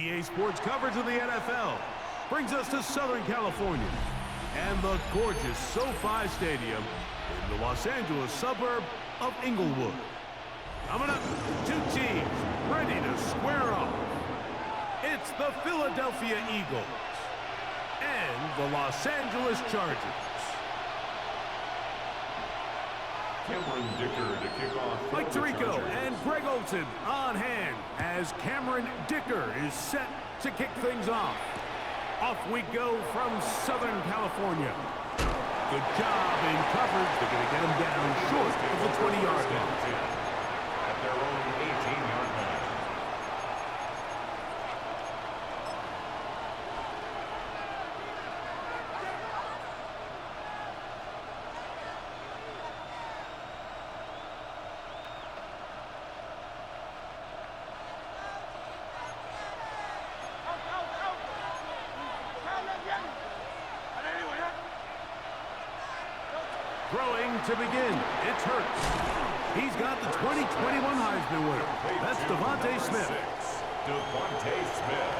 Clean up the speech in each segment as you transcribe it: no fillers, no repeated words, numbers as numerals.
EA Sports coverage of the NFL brings us to Southern California and the gorgeous SoFi Stadium in the Los Angeles suburb of Inglewood. Coming up, two teams ready to square off. It's the Philadelphia Eagles and the Los Angeles Chargers. Cameron Dicker to kick off. Mike Tirico and Greg Olson on hand as Cameron Dicker is set to kick things off. Off we go from Southern California. Good job in coverage. They're going to get him down short of the 20-yard line. At their own 18-yard line. Throwing to begin, it's Hurts. He's got the 2021 Heisman winner. That's Devontae Smith. Devontae Smith.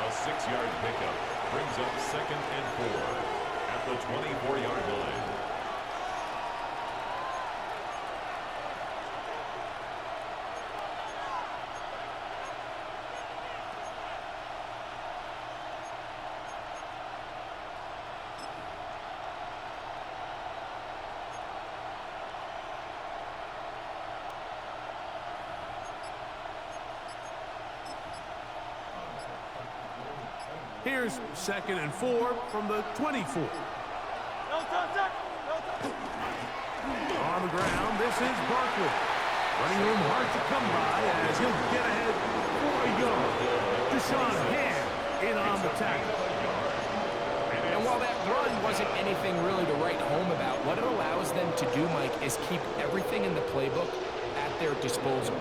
A 6-yard pickup brings up 2nd and 4 at the 24-yard line. Here's 2nd and 4 from the 24. On the ground, this is Barkley. Running room hard to come by as he'll get ahead for a yard. Deshaun Hand in on the tackle. And while that run wasn't anything really to write home about, what it allows them to do, Mike, is keep everything in the playbook at their disposal.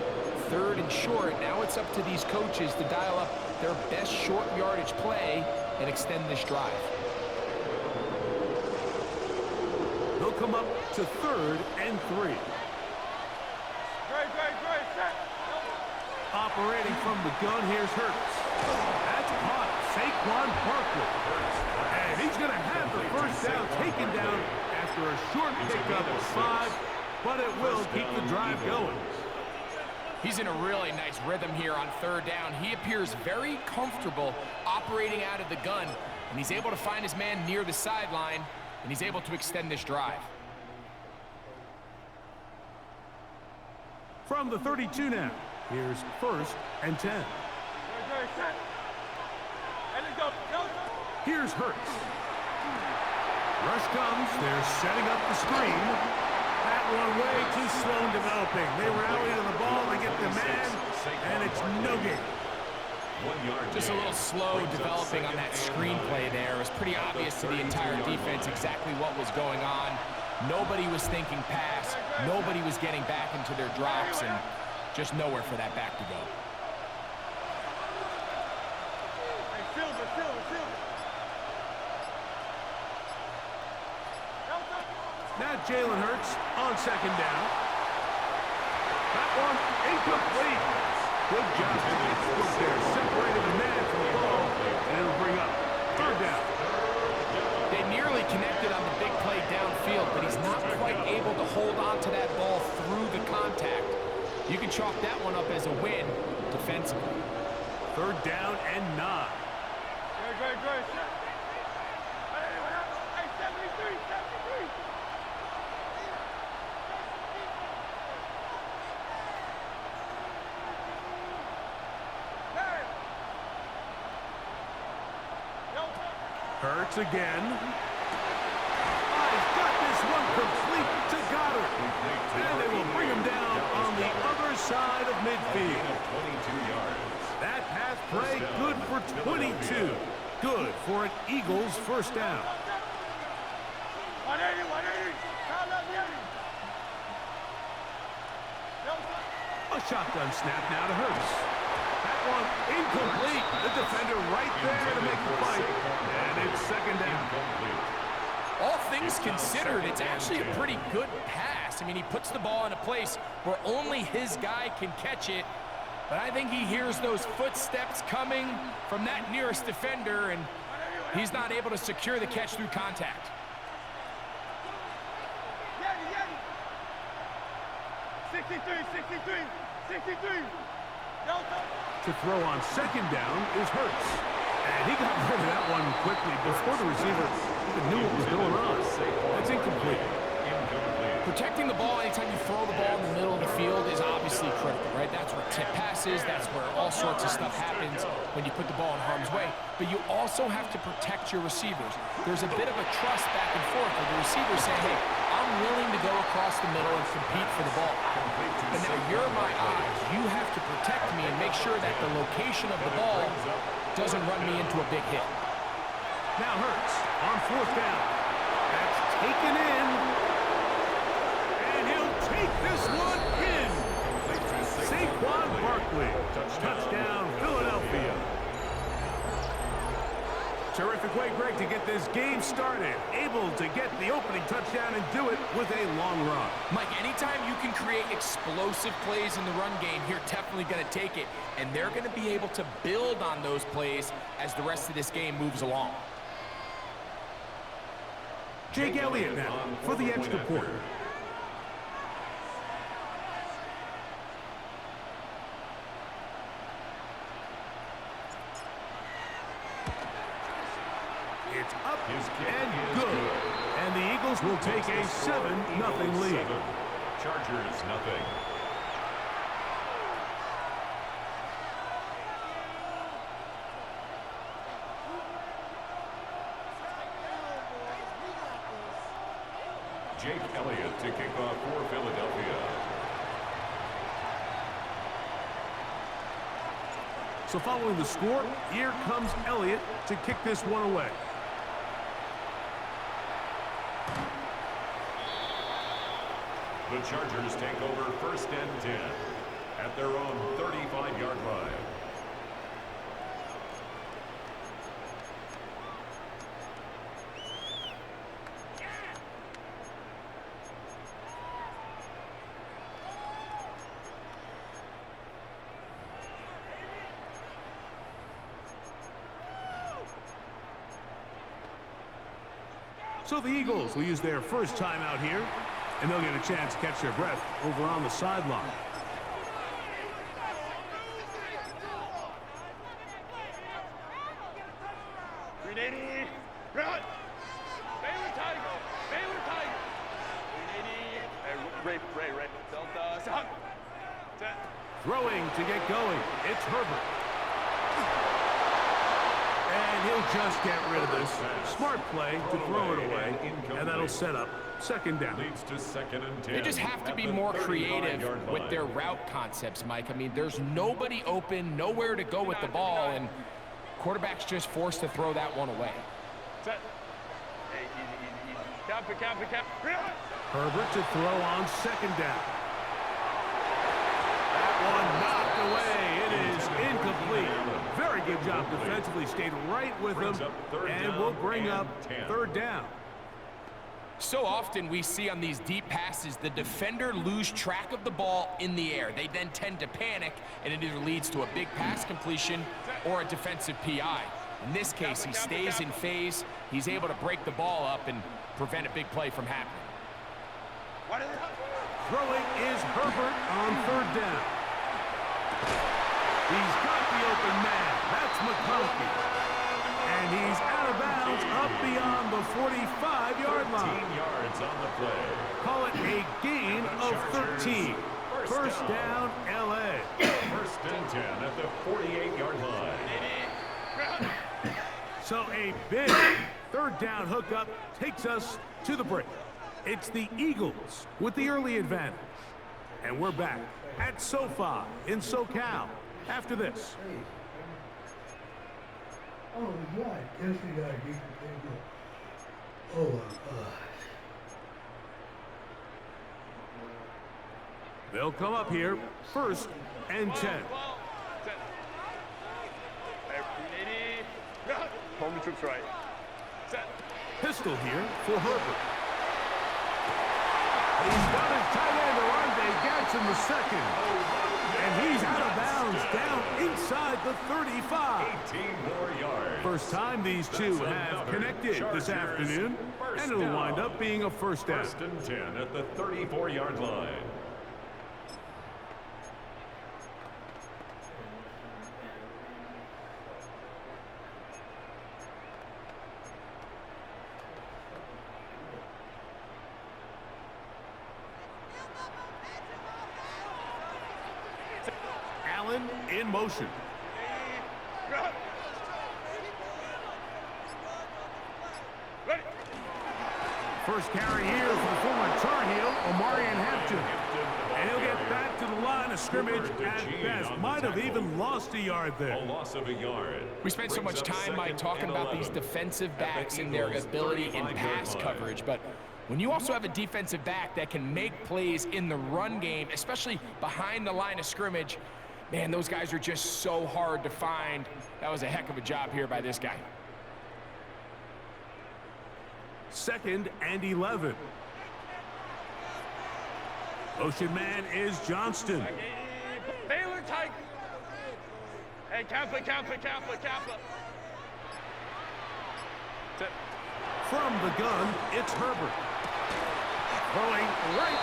3rd and short, now it's up to these coaches to dial up their best short yardage play and extend this drive. They'll come up to 3rd and 3. Operating from the gun, here's Hurts. That's caught Saquon Barkley. And he's going to have the first down taken down after a short pickup of 5, but it will keep the drive going. He's in a really nice rhythm here on 3rd down. He appears very comfortable operating out of the gun, and he's able to find his man near the sideline, and he's able to extend this drive. From the 32 now, here's 1st and 10. Here's Hurts. Rush comes, they're setting up the screen. That one way too slow in developing. They rally to the ball, they get the man, and it's no gain. 1 yard. Just a little slow developing on that screenplay there. It was pretty obvious to the entire defense exactly what was going on. Nobody was thinking pass. Nobody was getting back into their drops, and just nowhere for that back to go. Now Jalen Hurts on 2nd down. That one incomplete. Good job to get through there. Separated the man from the ball, and it'll bring up 3rd down. They nearly connected on the big play downfield, but he's not quite able to hold on to that ball through the contact. You can chalk that one up as a win defensively. 3rd down and 9. Hurts again. He's got this one complete to Goddard. And they will bring him down on the other side of midfield. 22 yards. That pass play good for 22. Good for an Eagles 1st down. A shotgun snap now to Hurts. That one incomplete. The defender right there to make the fight. And it's 2nd down. All things considered, it's actually a pretty good pass. I mean, he puts the ball in a place where only his guy can catch it, But I think he hears those footsteps coming from that nearest defender, and he's not able to secure the catch through contact. 63. To throw on second down is Hurts. And he got rid of that one quickly before the receiver even knew what was going on. That's incomplete. Protecting the ball anytime you throw the ball in the middle of the field is obviously critical, right? That's where tip passes, that's where all sorts of stuff happens when you put the ball in harm's way. But you also have to protect your receivers. There's a bit of a trust back and forth where the receivers say, hey, I'm willing to go across the middle and compete for the ball. But now you're my eyes. You have to protect me and make sure that the location of the ball doesn't run me into a big hit. Now Hurts on fourth down. That's taken in. And he'll take this one in. Saquon Barkley. Touchdown, Philadelphia. Terrific way, Greg, to get this game started. Able to get the opening touchdown and do it with a long run. Mike, anytime you can create explosive plays in the run game, you're definitely going to take it. And they're going to be able to build on those plays as the rest of this game moves along. Jake Elliott now for the extra point. It's up and good. And the Eagles will take a 7-0 lead. Chargers, nothing. Jake Elliott to kick off for Philadelphia. So following the score, here comes Elliott to kick this one away. The Chargers take over 1st and 10 at their own 35-yard line. So the Eagles will use their first time out here, and they'll get a chance to catch their breath over on the sideline. Run! Baylor Tiger! Baylor Tiger! 380. Ray. Delta. Stop. Throwing to get going. It's Herbert. And he'll just get rid of this. Smart play to throw it away, and that'll set up second down. Leads to 2nd and 10. They just have to be more creative with their route concepts, Mike. I mean, there's nobody open, nowhere to go with the ball, and quarterback's just forced to throw that one away. Set. Hey, easy. Cap. Herbert to throw on second down. That one knocked away. It is incomplete. Very good job defensively. Stayed right with him, and will bring up third down. So often we see on these deep passes, the defender lose track of the ball in the air. They then tend to panic, and it either leads to a big pass completion or a defensive PI. In this case, he stays in phase. He's able to break the ball up and prevent a big play from happening. Throwing is Herbert on third down. He's got the open man. That's McConkey. And he's out of bounds up beyond the 45-yard line. 13 yards on the play. Call it a gain of 13. First down, L.A. 1st and 10 at the 48-yard line. So a big third down hookup takes us to the break. It's the Eagles with the early advantage. And we're back at SoFi in SoCal after this. Oh, my God. Yes, we got a decent thing. Oh, my God. They'll come up here, 1st and 10. Home troops right. Set. Pistol here for Herbert. He's got his tight end, Orlando Gadsden the second. And he's out of bounds, down inside the 35. 18 more yards. First time these two have connected this afternoon, and it'll wind up being a first down. First and 10 at the 34-yard line. Allen in motion. Ready. First carry here for the former Tar Heel, Omarion Hampton. And he'll get back to the line of scrimmage at best. Might have even lost a yard there. A loss of a yard. We spent so much time, Mike, talking about these defensive backs and their ability in pass coverage, but when you also have a defensive back that can make plays in the run game, especially behind the line of scrimmage, man, those guys are just so hard to find. That was a heck of a job here by this guy. Second and 11. Motion man is Johnston. Baylor Tiger. Hey, Kappa. From the gun, it's Herbert. Throwing right,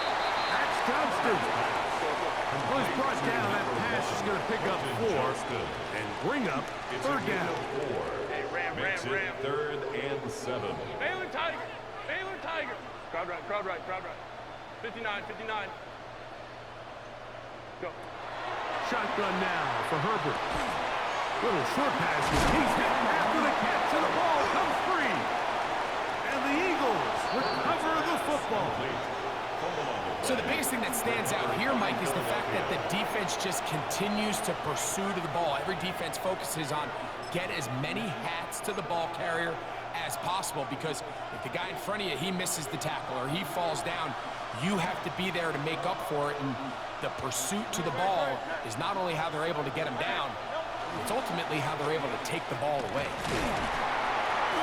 that's Johnston. Was brought down, that pass is going to pick up 4 and bring up third down. Hey, Ram. Third and 7. Baylor Tiger. Crowd right. 59. Go. Shotgun now for Herbert. Little short passes. He's hit after the catch, and the ball comes free. And the Eagles recover the football. So the biggest thing that stands out here, Mike, is the fact that the defense just continues to pursue to the ball. Every defense focuses on get as many hats to the ball carrier as possible, because if the guy in front of you, he misses the tackle or he falls down, you have to be there to make up for it. And the pursuit to the ball is not only how they're able to get him down, it's ultimately how they're able to take the ball away.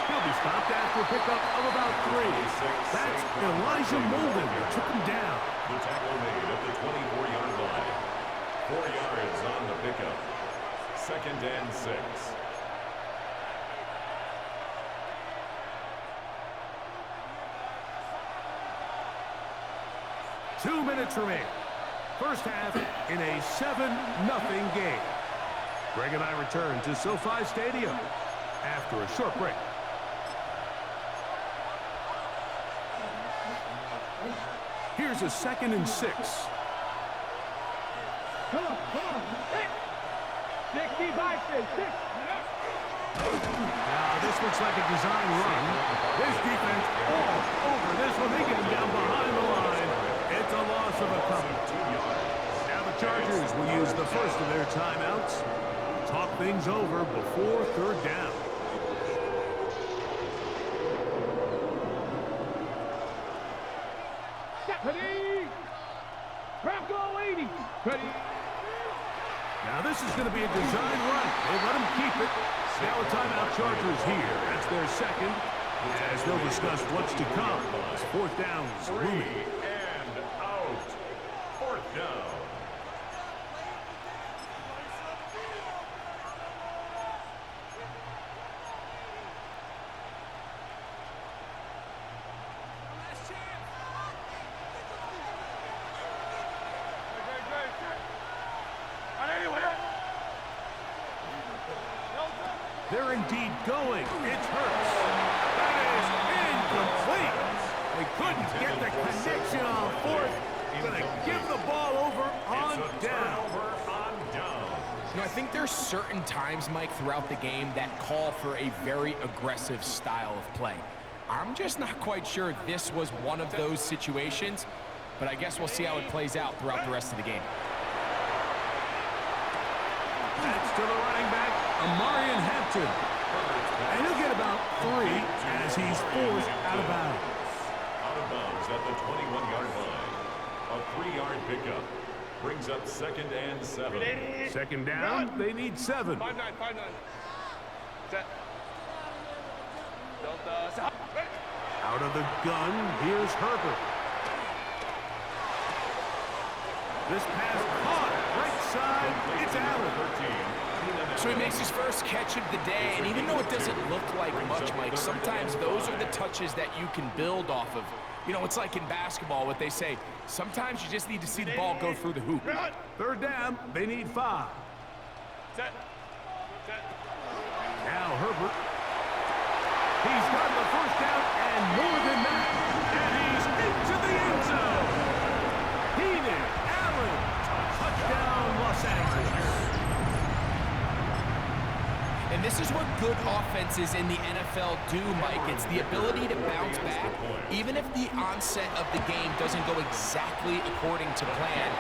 He'll be stopped after a pickup of about 3. That's Elijah Molden that took him down. The tackle made at the 24-yard line. 4 yards on the pickup. Second and 6. Two minutes remain. First half in a 7-0 game. Greg and I return to SoFi Stadium after a short break. Here's a 2nd and 6. Come on. 60 by 6. Now this looks like a design run. This defense all over this one. They get him down behind the line. It's a loss of a couple. Now the Chargers will use the first of their timeouts. Talk things over before third down. Ready. Bronco 80. Ready. Now this is going to be a design run. They let him keep it. Now a timeout Chargers here. That's their second, as they'll discuss what's to come. As fourth down is looming. And out. Fourth down. They're indeed going. It hurts. That is incomplete. They couldn't get the connection on fourth. Going to give the ball over on down. You know, I think there's certain times, Mike, throughout the game that call for a very aggressive style of play. I'm just not quite sure this was one of those situations, but I guess we'll see how it plays out throughout the rest of the game. That's to the running back, Omarion Hampton. And he'll get about 3 as he's forced out of bounds. Out of bounds at the 21-yard line. A 3-yard pickup brings up 2nd and 7. Second down, they need 7. 5-9. Set. Delta. Out of the gun, here's Herbert. This pass caught right side, it's Allen. So he makes his first catch of the day, and even though it doesn't look like much, Mike, sometimes those are the touches that you can build off of. You know, it's like in basketball, what they say, sometimes you just need to see the ball go through the hoop. Third down, they need 5. Set. Now Herbert. He's got the first down and more than that. And he's into the end zone. Keenan Allen. Touchdown, Los Angeles. And this is what good offenses in the NFL do, Mike. It's the ability to bounce back, even if the onset of the game doesn't go exactly according to plan.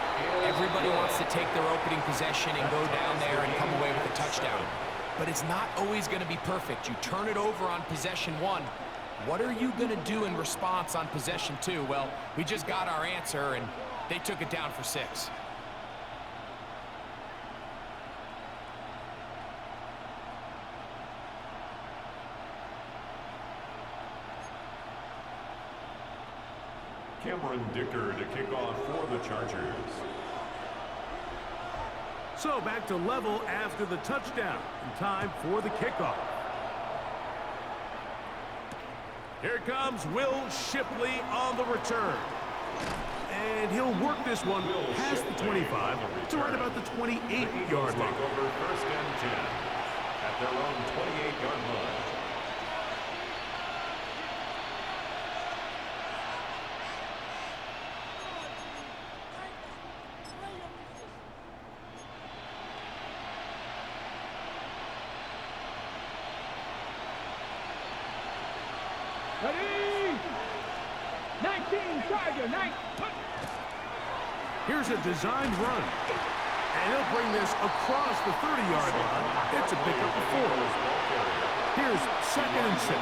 Everybody wants to take their opening possession and go down there and come away with a touchdown. But it's not always going to be perfect. You turn it over on possession 1. What are you going to do in response on possession 2? Well, we just got our answer, and they took it down for 6. Cameron Dicker to kick off for the Chargers. So back to level after the touchdown. And time for the kickoff. Here comes Will Shipley on the return. And he'll work this one past the 25 to right about the 28-yard line. Take over first and 10 at their own 28-yard line. Ready? 19, Tiger, 9. Here's a designed run. And he'll bring this across the 30-yard line. It's a pickup of 4. Here's 2nd and 6. A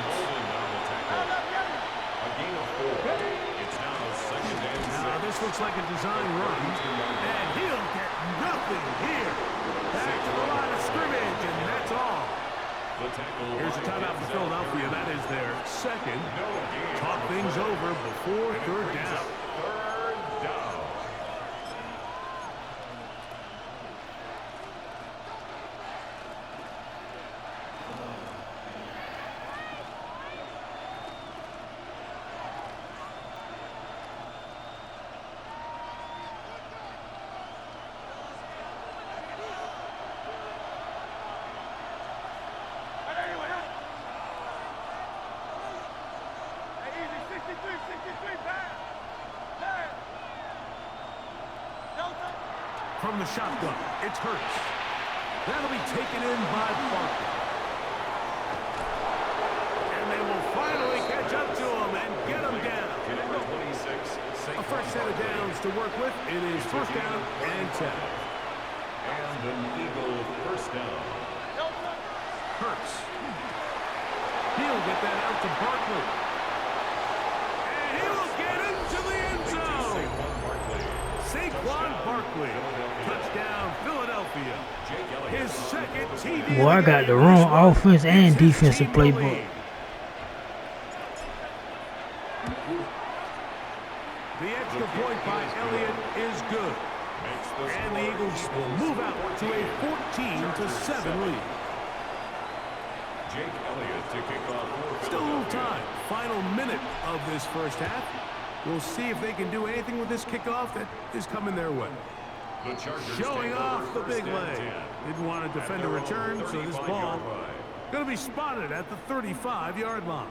gain of 4. It's now 2nd and 6. Now this looks like a design run. And he'll get nothing here. Back to the line of scrimmage, and that's all. Here's a timeout for Philadelphia. That is their 2nd. Talk things over before 3rd down. Third down. From the shotgun, it's Hurts. That'll be taken in by Barkley. And they will finally catch up to him and get him down. A fresh set of downs to work with. It is first down and 10. And an Eagle first down. Hurts. He'll get that out to Barkley. And he'll get into the end zone. Saquon Barkley. Touchdown, Philadelphia. His 2nd TD. Boy, I got the wrong offense and defensive playbook. The extra point by Elliott is good. And the Eagles will move out to a 14-7 lead. Jake Elliott to kick off. Still a little time. Final minute of this first half. We'll see if they can do anything with this kickoff that is coming their way. The Chargers Showing off the big leg. leg. Didn't want to defend a return, so this ball going to be spotted at the 35-yard line.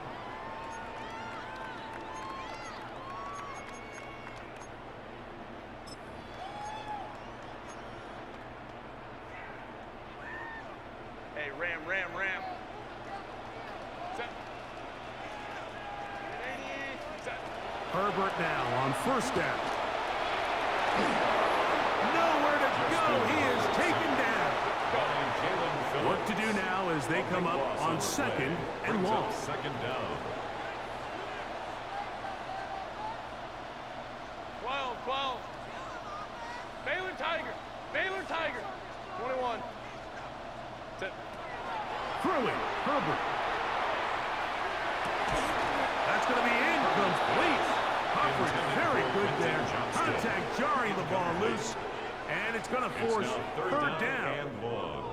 Hey, Ram. Set. Herbert now on first down. Nowhere to go. He is taken down. What to do now as they come up on 2nd and long. 2nd down. 12. Baylor Tiger. 21. Set. Throwing, Herbert. That's going to be incomplete. Hubbard very good there. Contact jarring the ball loose. And it's going to It's force now third down. and long.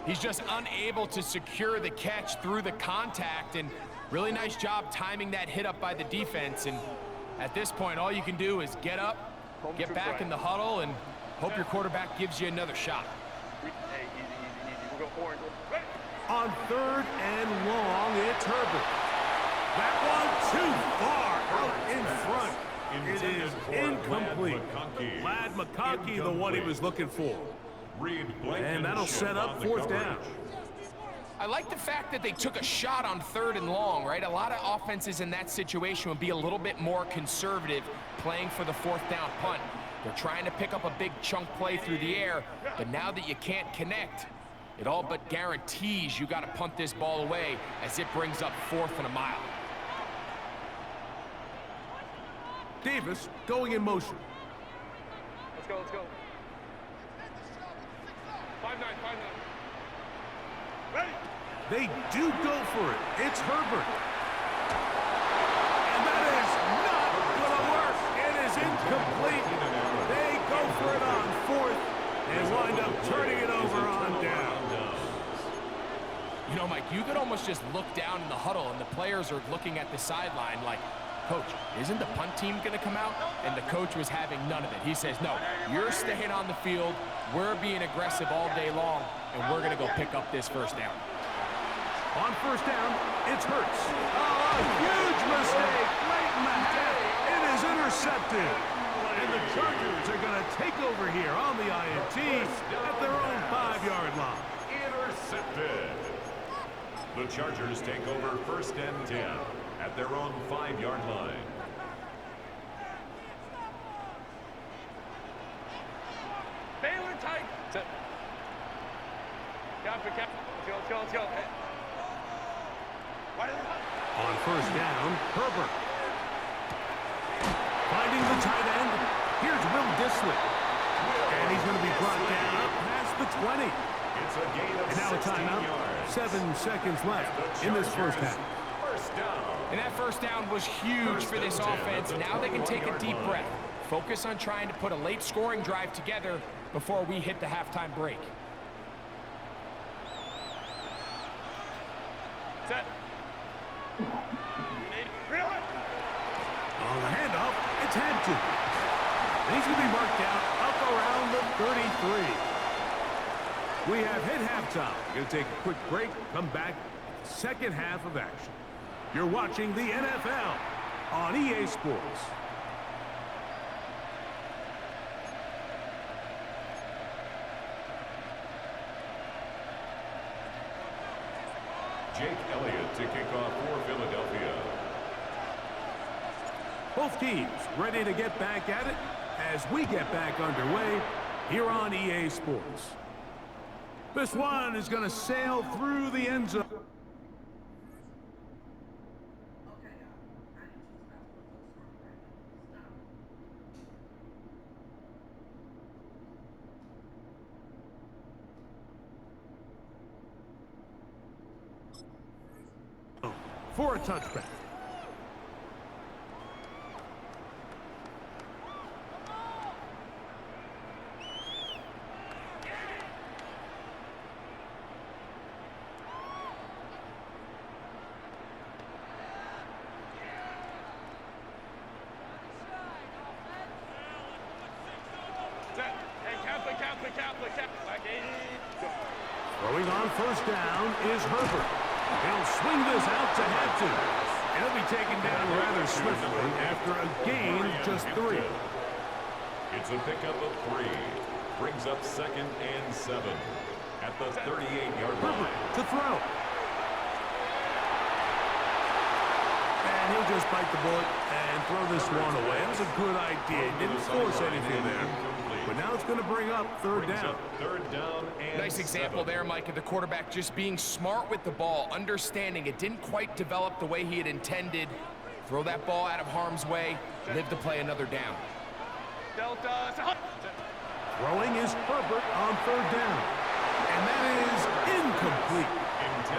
He's just unable to secure the catch through the contact, and really nice job timing that hit up by the defense. And at this point, all you can do is get up, get back in the huddle, and hope your quarterback gives you another shot. Hey, easy, easy, easy. We'll go orange. Ready? On third and long, it's Herbert. That one too far out in front. It Intended is for incomplete. Lad McConkey. Lad McConkey, the one he was looking for. Reed And that'll set up on the fourth coverage. down. I like the fact that they took a shot on third and long, right? A lot of offenses in that situation would be a little bit more conservative playing for the fourth down punt. They're trying to pick up a big chunk play through the air, but now that you can't connect, it all but guarantees you got to punt this ball away as it brings up 4th and a mile. Davis going in motion. Let's go, let's go. 5-9, 5-9. Ready? They do go for it. It's Herbert. And that is not going to work. It is incomplete. They go for it on 4th and wind up turning it over on down. You know, Mike, you could almost just look down in the huddle and the players are looking at the sideline like, Coach, isn't the punt team going to come out? And the coach was having none of it. He says, no, you're staying on the field. We're being aggressive all day long, and we're going to go pick up this first down. On first down, it's Hurts. Oh, a huge mistake late in the half. It is intercepted. And the Chargers are going to take over here on the INT at their own 5-yard line. Intercepted. The Chargers take over 1st and 10 at their own 5-yard line. Baylor tight. Set. Cap. Let's go, let's go, let's go. Hey. On first down, Herbert. Finding the tight end. Here's Will Dissly. And he's going to be brought down up past the 20. It's a gain of And now a 16 timeout. yards. 7 seconds left in this first half. First down. And that first down was huge for this offense. Now they can take a deep breath. Focus on trying to put a late scoring drive together before we hit the halftime break. Set. Reel it. On the handoff, it's Hampton. And he's going to be marked out up around the 33. We have hit halftime. We're going to take a quick break, come back, second half of action. You're watching the NFL on EA Sports. Jake Elliott to kick off for Philadelphia. Both teams ready to get back at it as we get back underway here on EA Sports. This one is going to sail through the end zone. For a touchback. Set. Hey, Catholic. Back in. Go. Throwing on first down is Herbert. He'll swing this out to Hampton. And he'll be taken down rather swiftly after a gain of just 3. It's a pickup of 3. Brings up 2nd and 7 at the 38-yard Herbert line. to throw. And he'll just bite the bullet and throw this one away. It was a good idea. He didn't force anything there. But now it's going to bring up third Brings down. up 3rd down and Nice example 7. there, Mike, of the quarterback just being smart with the ball, understanding it didn't quite develop the way he had intended. Throw that ball out of harm's way, live to play another down. Delta. Set. Throwing is Herbert on third down. And that is incomplete.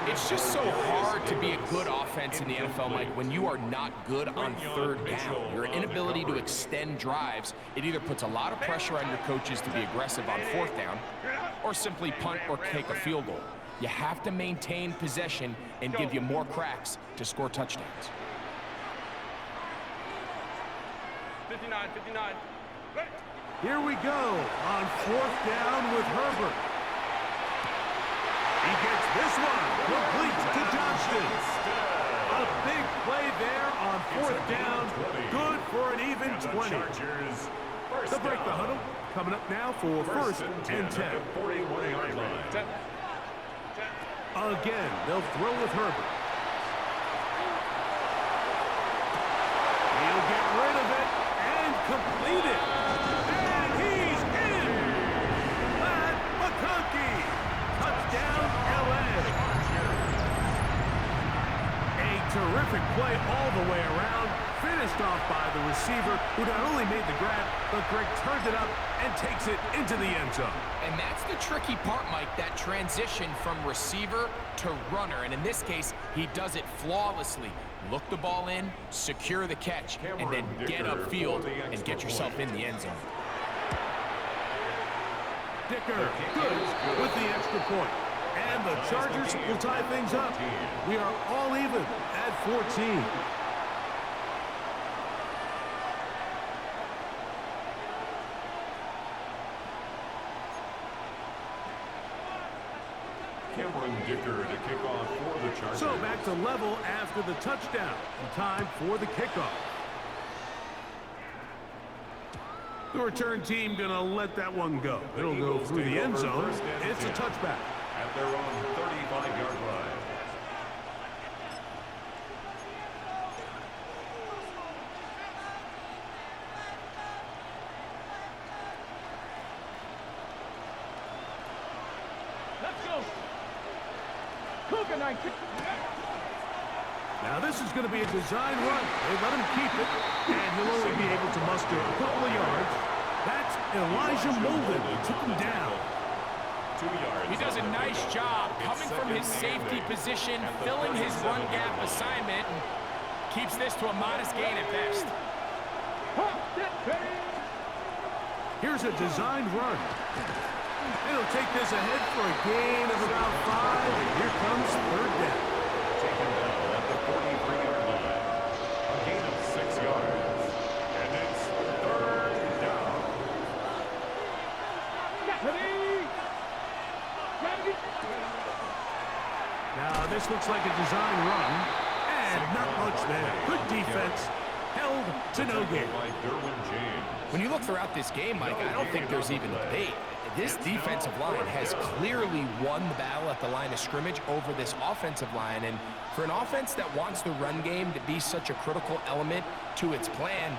It's just so hard to be a good offense in the NFL, Mike, when you are not good on third down. Your inability to extend drives, it either puts a lot of pressure on your coaches to be aggressive on fourth down or simply punt or kick a field goal. You have to maintain possession and give you more cracks to score touchdowns. 59, 59. Ready. Here we go on fourth down with Herbert. He gets this one, complete to Johnston. A big play there on fourth down, good for an even 20. They'll break the huddle, coming up now for first and 10. Again, they'll throw with Herbert. He'll get rid of it and complete it. And he's in. Pat McConkey. Touchdown, LA. A terrific play all the way around. Finished off by the receiver, who not only made the grab, but Greg turned it up and takes it into the end zone. And that's the tricky part, Mike, that transition from receiver to runner. And in this case, he does it flawlessly. Look the ball in, secure the catch, and then get upfield and get yourself in the end zone. Dicker, good with the extra point. And the Chargers will tie things up. We are all even at 14. Dicker to kick off for the Chargers. So back to level after the touchdown. Time for the kickoff. The return team gonna let that one go. It'll go through the end zone. It's a touchback. At their own 35-yard line. Let's go. Cougar 19. Now this is going to be a design run. They let him keep it, and he'll only be able to muster a couple of yards. That's Elijah Molden. He took him down. 2 yards. He does a nice job coming from his safety position, filling his run gap assignment, and keeps this to a modest gain at best. Here's a designed run. It'll take this ahead for a gain of about 5, and here comes third down. Taken down at the 43-yard line. A gain of 6 yards. And it's third down. Now this looks like a design run, and not much there. Good defense, held to no gain. When you look throughout this game, Mike, I don't think there's even a debate. This defensive line has clearly won the battle at the line of scrimmage over this offensive line. And for an offense that wants the run game to be such a critical element to its plan,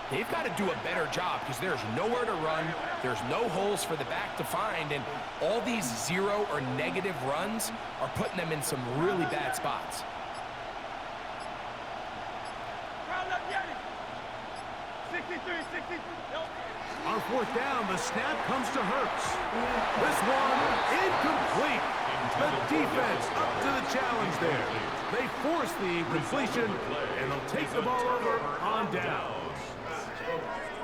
they've got to do a better job because there's nowhere to run, there's no holes for the back to find, and all these zero or negative runs are putting them in some really bad spots. Round up, Yeti. 63, 63. On fourth down, the snap comes to Hurts. This one incomplete. The defense up to the challenge there. They force the incompletion, and they'll take the ball over on down.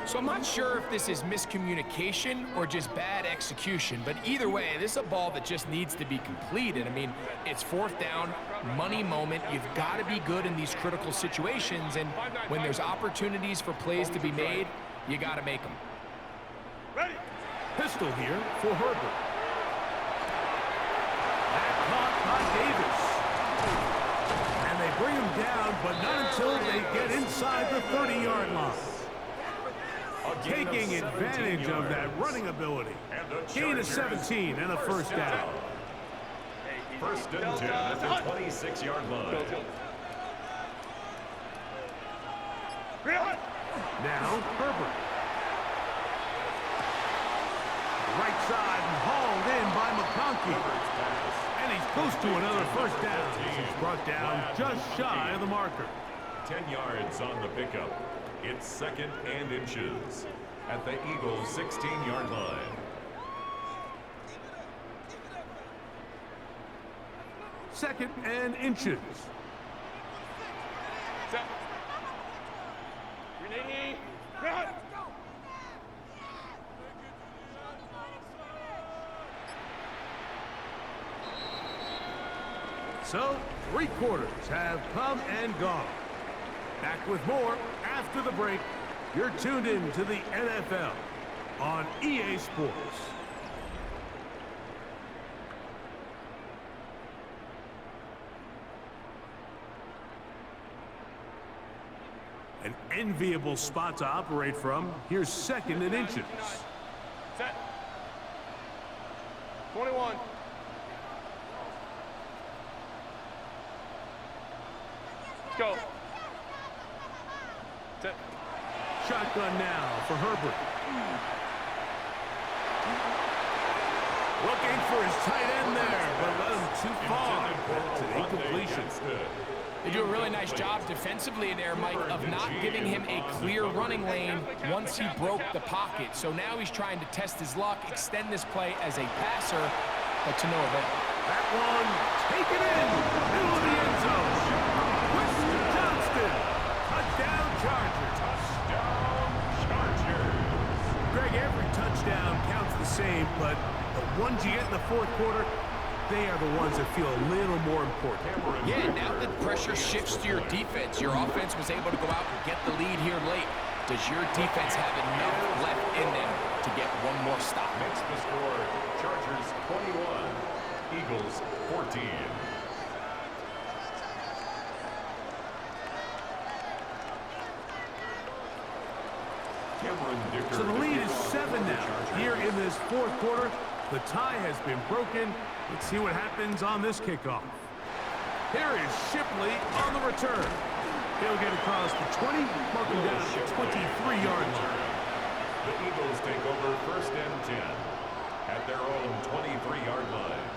So I'm not sure if this is miscommunication or just bad execution, but either way, this is a ball that just needs to be completed. I mean, it's fourth down, money moment. You've got to be good in these critical situations, and when there's opportunities for plays to be made, you got to make them. Ready. Pistol here for Herbert. That caught by Davis. And they bring him down, but not until they get inside the 30-yard line. Taking advantage of that running ability. Gain of 17 and a first down. First and 10 at the 26-yard line. Now Herbert. Right side and hauled in by McConkey. And he's close to another first down. He's brought down just shy of the marker. 10 yards on the pickup. It's second and inches at the Eagles' 16-yard line. 2nd and inches. Set. Ready. Run. So, 3 quarters have come and gone. Back with more after the break. You're tuned in to the NFL on EA Sports. An enviable spot to operate from. Here's 2nd and inches. Set. 21. Go. Set. Shotgun now for Herbert. Looking for his tight end there, but let him too far. That's an incompletion. They do a really nice job defensively there, Mike, of not giving him a clear running lane once he broke the pocket. So now he's trying to test his luck, extend this play as a passer, but to no avail. That one taken in, middle of the end zone. Winston Johnston, touchdown Chargers. Touchdown Chargers. Greg, every touchdown counts the same, but the ones you get in the 4th quarter, they are the ones that feel a little more important. Yeah, now that pressure shifts to your defense, your offense was able to go out and get the lead here late. Does your defense have enough left in them to get one more stop? Makes the score Chargers 21, Eagles 14. So the lead is 7 now. Here in this 4th quarter, the tie has been broken. Let's see what happens on this kickoff. Here is Shipley on the return. He'll get across the 20, marking down the 23-yard line. The Eagles take over 1st and 10 at their own 23-yard line.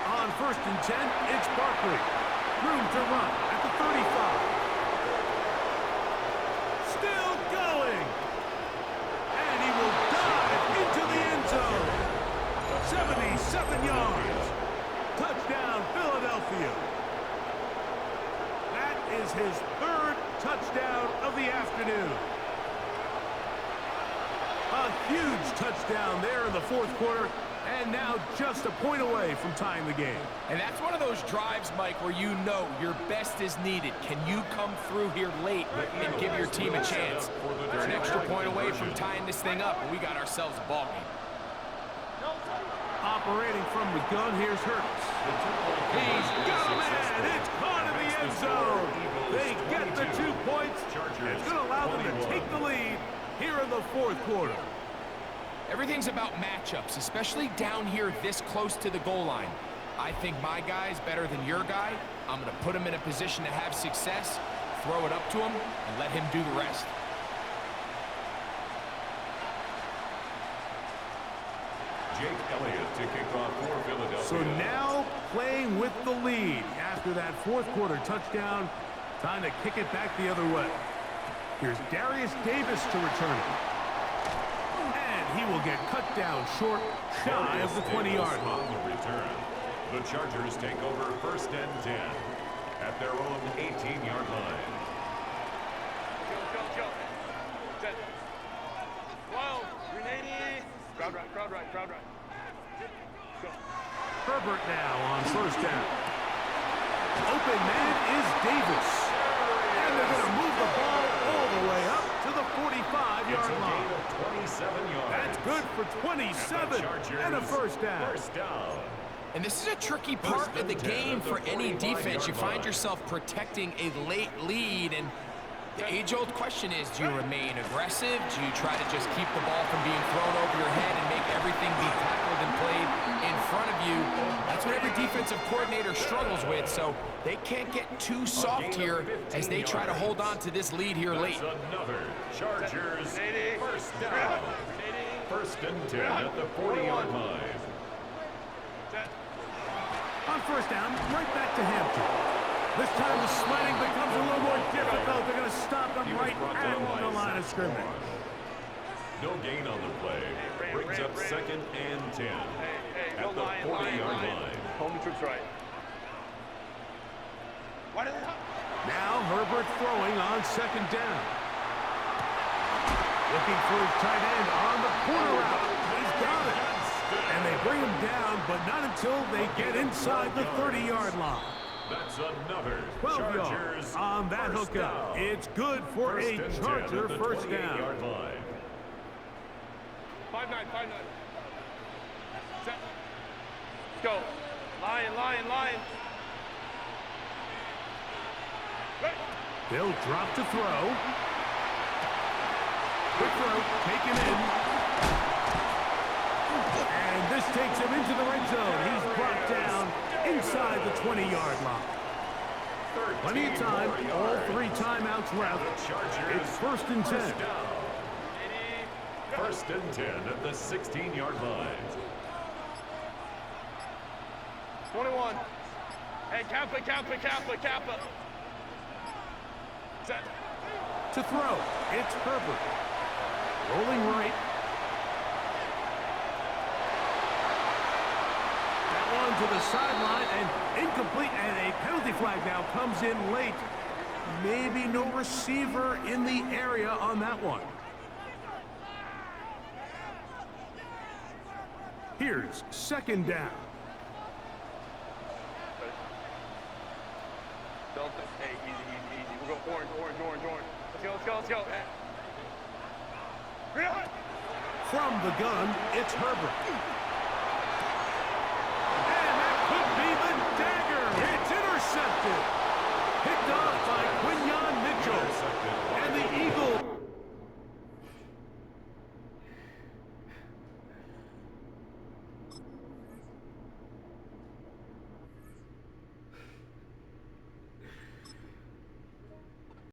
On 1st and 10, it's Barkley. Room to run at the 35. Still going. And he will dive into the end zone. 77 yards. Touchdown, Philadelphia. That is his 3rd touchdown of the afternoon. A huge touchdown there in the 4th quarter. And now just a point away from tying the game. And that's one of those drives, Mike, where you know your best is needed. Can you come through here late and give your team a chance? They're an extra point away from tying this thing up, and we got ourselves a ball game. Operating from the gun, here's Hurts. He's got a man. It's caught in the end zone. They get the 2 points. It's going to allow them to take the lead here in the 4th quarter. Everything's about matchups, especially down here this close to the goal line. I think my guy's better than your guy. I'm going to put him in a position to have success, throw it up to him, and let him do the rest. Jake Elliott to kick off for Philadelphia. So now playing with the lead after that 4th quarter touchdown. Time to kick it back the other way. Here's Darius Davis to return it. He will get cut down short, shy of the 20-yard line. On the return, the Chargers take over 1st and 10 at their own 18-yard line. Go. Set. 12. Renee. Crowd right. Go. Herbert now on 1st down. Open man is Davis. And they're going to move the ball all the way up to the 45-yard line. 27 yards. That's good for 27 and a 1st down. First down. And this is a tricky part of the game for any defense. You find yourself protecting a late lead, and the age-old question is, do you remain aggressive? Do you try to just keep the ball from being thrown over your head and make everything be tackled and played in front of you? That's what every defensive coordinator struggles with, so they can't get too soft here as they try to hold on to this lead here late. That's another Chargers 1st down. 1st and 10 at the 40-yard line. On 1st down, right back to Hampton. This time the sliding becomes a little more difficult. They're going to stop them right at the line of scrimmage. No gain on the play. Brings up second and 10 at the 40-yard line. Home troops right. Now Herbert throwing on second down. Looking for his tight end on the corner route. He's got it. And they bring him down, but not until they get inside the 30-yard line. That's another 12 yards on that hookup. It's good for a Charger first down. 5-9. Set. Let's go. Lion. Right. They'll drop to throw. Quick throw, taken in. And this takes him into the red zone. He's brought down inside the 20-yard line. Plenty of time, all 3 timeouts left. It's first and 10. First and 10 at the 16-yard line. 21. Hey, Kappa. Set. To throw, it's Herbert. Rolling right. That one to the sideline and incomplete, and a penalty flag now comes in late. Maybe no receiver in the area on that one. Here's second down. Hey, easy. We'll go orange. Let's go. From the gun, it's Herbert. And that could be the dagger. It's intercepted. Picked off by Quinyon Mitchell. And the Eagles